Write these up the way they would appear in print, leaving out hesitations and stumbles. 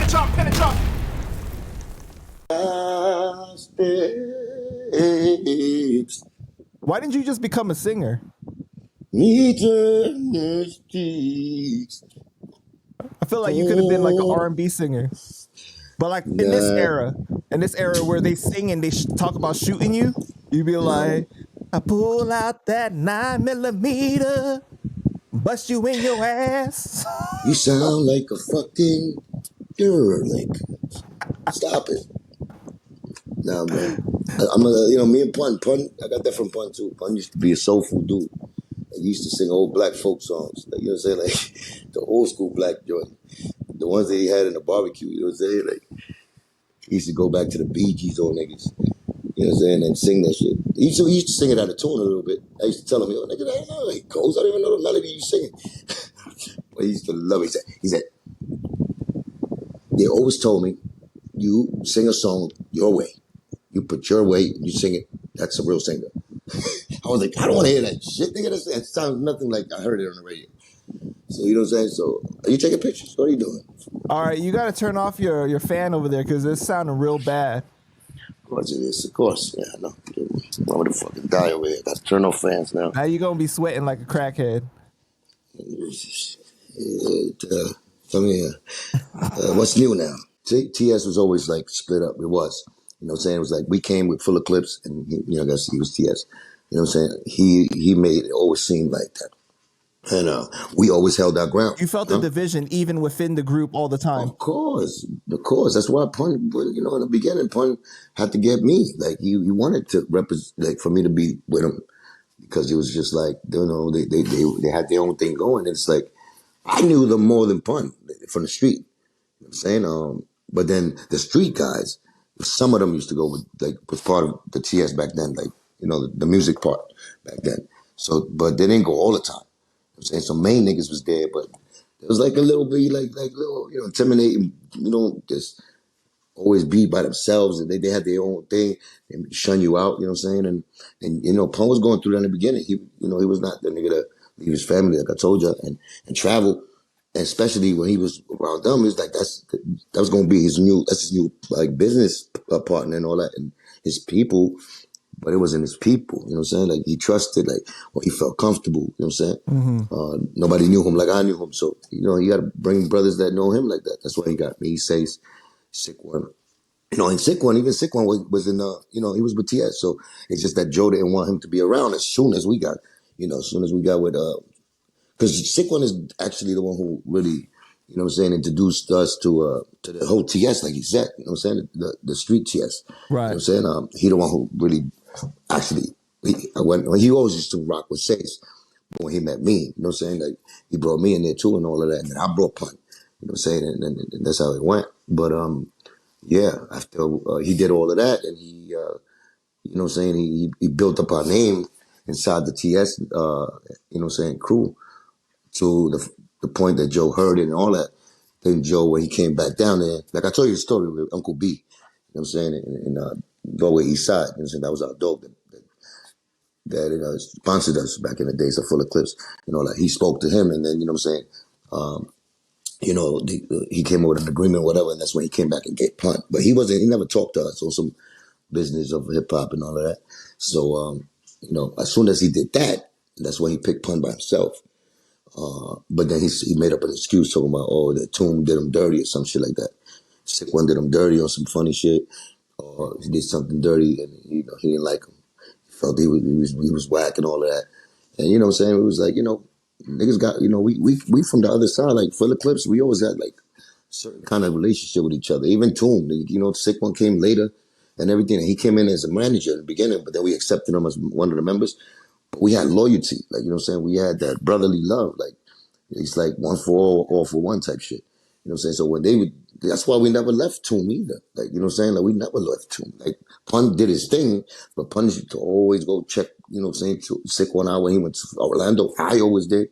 Steps, Why didn't you just become a singer? eternal streets. I feel like you could have been like an R&B singer. But like Nah, in this era where they sing and they talk about shooting you, you'd be nah. like, I pull out that 9mm, bust you in your ass. You sound like a fucking derelict. Stop it. Nah, man. I'm a, me and Pun, I got that from Pun too. Pun used to be a soulful dude. He used to sing old black folk songs. Like, you know what I'm saying? Like the old school black joint. The ones that he had in the barbecue, you know what I'm saying? Like, he used to go back to the Bee Gees old niggas. You know what I'm saying? And sing that shit. He used to sing it out of tune a little bit. I used to tell him, yo, nigga, I don't know how it goes. I don't even know the melody you singing. But he used to love it. He said, they always told me, you sing a song your way. You put your way, you sing it. That's a real singer. I was like, I don't want to hear that shit. Nigga, that sounds nothing like I heard it on the radio. So, you know what I'm saying? So, are you taking pictures? What are you doing? All right, you got to turn off your fan over there because it's sounding real bad. Of course it is. Of course. Yeah, I know. I'm going to fucking die over here. Got to turn off fans now. Now you're going to be sweating like a crackhead. Tell me, what's new now? TS was always like split up. It was. You know what I'm saying? It was like we came with Full Eclipse and, I guess he was TS. You know what I'm saying? He made it always seem like that. And we always held our ground. You felt the division even within the group all the time. Of course. That's why Pun, in the beginning, Pun had to get me. Like he wanted to represent, like for me to be with him, because it was just like, they had their own thing going. And it's like I knew them more than Pun from the street. You know what I'm saying? But then the street guys, some of them used to go with, like, was part of the TS back then, like, the music part back then. So, but they didn't go all the time. I'm saying some main niggas was there, but it was like a little bit like little, intimidating, just always be by themselves, and they had their own thing and shun you out, you know what I'm saying? And Pun was going through that in the beginning. He was not the nigga to leave his family, like I told you, and travel. And especially when he was around them, he was like, that was gonna be his new like business partner and all that, and his people. But it wasn't his people, you know what I'm saying? Like he trusted, like, or he felt comfortable, you know what I'm saying? Mm-hmm. Nobody knew him like I knew him. So, you gotta bring brothers that know him like that. That's why he got me. He says Sickone. And Sickone was in, he was with TS. So it's just that Joe didn't want him to be around as soon as we got with, because Sickone is actually the one who really, introduced us to the whole TS, like he said, you know what I'm saying? The street TS. Right. You know what I'm saying? He the one who really actually, he always used to rock with Sace. But when he met me, you know what I'm saying? Like, he brought me in there too and all of that. And then I brought Pun, you know what I'm saying? And that's how it went. But, yeah, after he did all of that, and he, you know what I'm saying, he built up our name inside the TS, you know what I'm saying, crew, to the point that Joe heard it and all that. Then Joe, when he came back down there, like I told you the story with Uncle B, you know what I'm saying, in Galway East Side, you know what I'm saying, that was our dog that sponsored us back in the days of Full Eclipse. Like he spoke to him, and then, you know what I'm saying, he came up with an agreement, whatever, and that's when he came back and get Pun. But he never talked to us on some business of hip hop and all of that. So, as soon as he did that, that's when he picked Pun by himself. But then he made up an excuse talking about, that Toom did him dirty or some shit like that. Sickone did him dirty on some funny shit, or he did something dirty and he didn't like him. He felt he was whack and all of that. And you know what I'm saying? It was like, niggas got, we from the other side, like Full Eclipse, we always had like certain kind of relationship with each other. Even Toom, Sickone came later and everything. And he came in as a manager in the beginning, but then we accepted him as one of the members. But we had loyalty, like, you know what I'm saying? We had that brotherly love, like, it's like one for all for one type shit. You know what I'm saying? So when that's why we never left Toom either. Like, you know what I'm saying? Like, we never left Toom. Like, Pun did his thing, but Pun used to always go check, you know what I'm saying, Sickone out when he went to Orlando. I always did,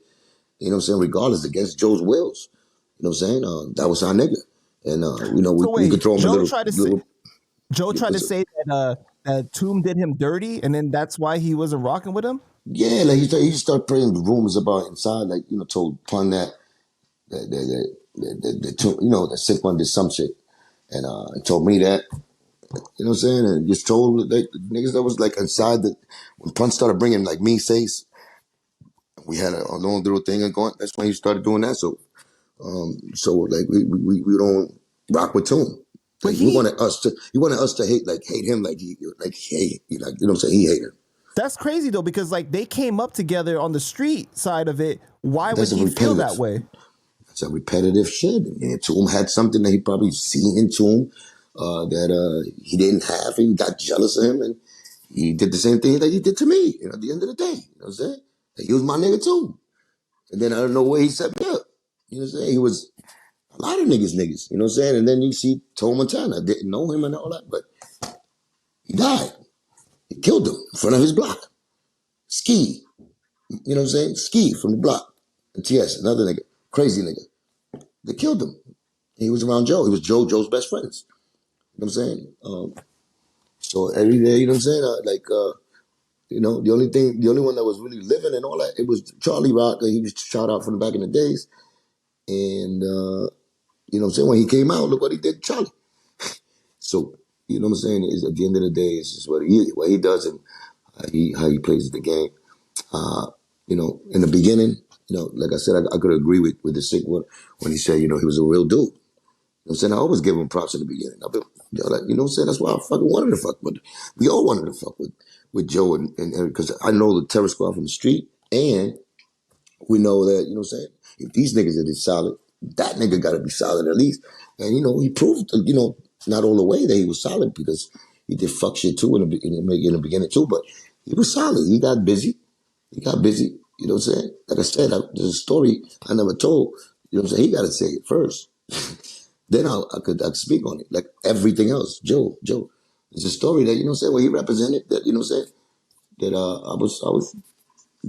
you know what I'm saying, regardless, against Joe's wills. You know what I'm saying? That was our nigga. And, So we wait, could throw him Joe tried to say that Toom did him dirty, and then that's why he wasn't rocking with him? like he started putting rumors about inside, like, told Pun that the sick one did some shit, and told me that. You know what I'm saying? And just told like the niggas that was like inside the when Punch started bringing like me says, we had a long little thing going. That's when he started doing that. So like we don't rock with Tune. But Like he wanted us to hate him like he you know what I'm saying? He hated him. that's crazy though, because like they came up together on the street side of it. Why would That's a he feel that repetitive. way? It's a repetitive shit. And Toom had something that he probably seen in Toom that he didn't have. He got jealous of him, and he did the same thing that he did to me. You know, at the end of the day, you know what I'm saying? Like, he was my nigga too. And then I don't know where he set me up. You know what I'm saying? He was a lot of niggas. You know what I'm saying? And then you see Tom Montana. I didn't know him and all that, but he died. He killed him in front of his block. Ski. You know what I'm saying? Ski from the block. And TS, another nigga. Crazy nigga. They killed him. He was around Joe. He was Joe's best friends. You know what I'm saying? So every day, you know what I'm saying? The only one that was really living and all that, it was Charlie Rock. He was shot out from the back in the days. And, you know what I'm saying? When he came out, look what he did to Charlie. So, you know what I'm saying? Is at the end of the day, it's just what he does and how he plays the game. In the beginning, like I said, I could agree with the sick one when he said, he was a real dude. You know what I'm saying? I always give him props in the beginning. You know what I'm saying? That's why I fucking wanted to fuck with. We all wanted to fuck with Joe and because I know the Terror Squad from the street, and we know that, you know what I'm saying? If these niggas are solid, that nigga got to be solid at least. And, he proved, not all the way that he was solid because he did fuck shit too in the beginning too, but he was solid. He got busy. You know what I'm saying? Like I said, there's a story I never told. You know what I'm saying? He got to say it first. Then I could speak on it. Like everything else. Joe. It's a story that, you know what I'm saying, where he represented that, you know what I'm saying, that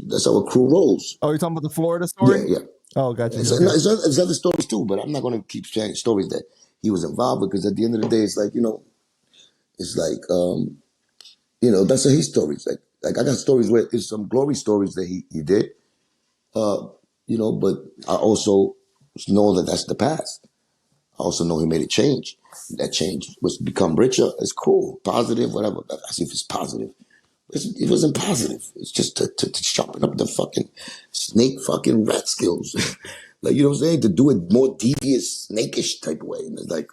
that's how a crew rolls. Oh, you're talking about the Florida Yeah, story? yeah. Oh, got you. It's, Okay. it's other stories too, but I'm not going to keep sharing stories that he was involved with because at the end of the day, it's like, it's like, that's his stories. Like I got stories where there's some glory stories that he did, but I also know that that's the past. I also know he made a change. That change was become richer. It's cool, positive, whatever. I see if it's positive. It wasn't positive. It's just to sharpen up the fucking snake fucking rat skills. Like, you know what I'm saying? To do it more devious, snakish type of way. And it's like,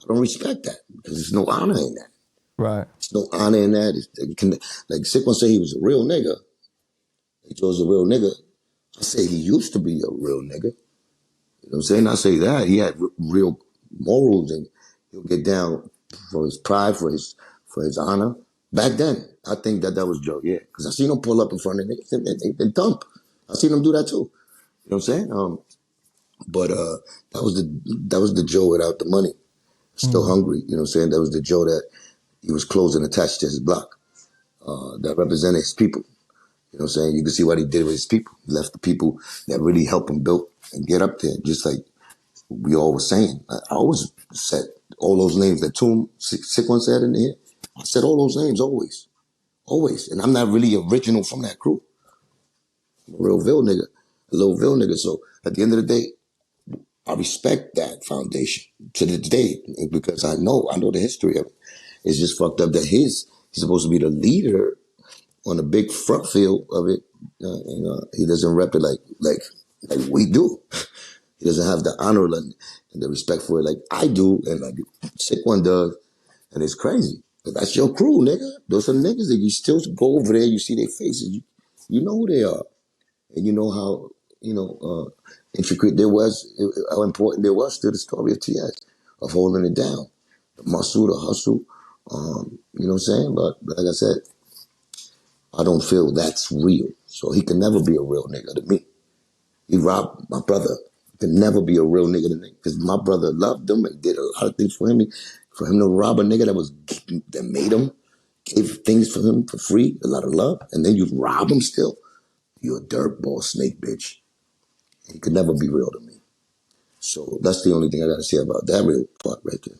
I don't respect that because there's no honor in that. Right. There's no honor in that. Like Sickone say he was a real nigga. He chose a real nigga. I say he used to be a real nigga. You know what I'm saying? I say that. He had real morals and he'll get down for his pride, for his honor. Back then, I think that was Joe, yeah. Because I seen him pull up in front of niggas and dump. I seen him do that too. You know what I'm saying? But that was the Joe without the money. Still hungry, you know what I'm saying? That was the Joe that he was close and attached to his block. That represented his people. You know what I'm saying? You can see what he did with his people. He left the people that really helped him build and get up there, just like we all were saying. I always said all those names that Sickone said in there. I said all those names always. Always. And I'm not really original from that crew. I'm a real Ville nigga. A little Ville nigga. So at the end of the day, I respect that foundation to this day because I know the history of it. It's just fucked up that he's supposed to be the leader on the big front field of it. He doesn't rep it like we do. He doesn't have the honor and the respect for it like I do and like Sick One does. And it's crazy. But that's your crew, nigga. Those are niggas that you still go over there, you see their faces, you know who they are. And you know how, intricate there was, how important there was to the story of TS, of holding it down. The muscle, the hustle, you know what I'm saying? But like I said, I don't feel that's real. So he can never be a real nigga to me. He robbed my brother. He can never be a real nigga to me. Because my brother loved him and did a lot of things for him. For him to rob a nigga that made him, gave things for him for free, a lot of love, and then you rob him still, you're a dirtball snake bitch. He could never be real to me. So that's the only thing I got to say about that real part right there.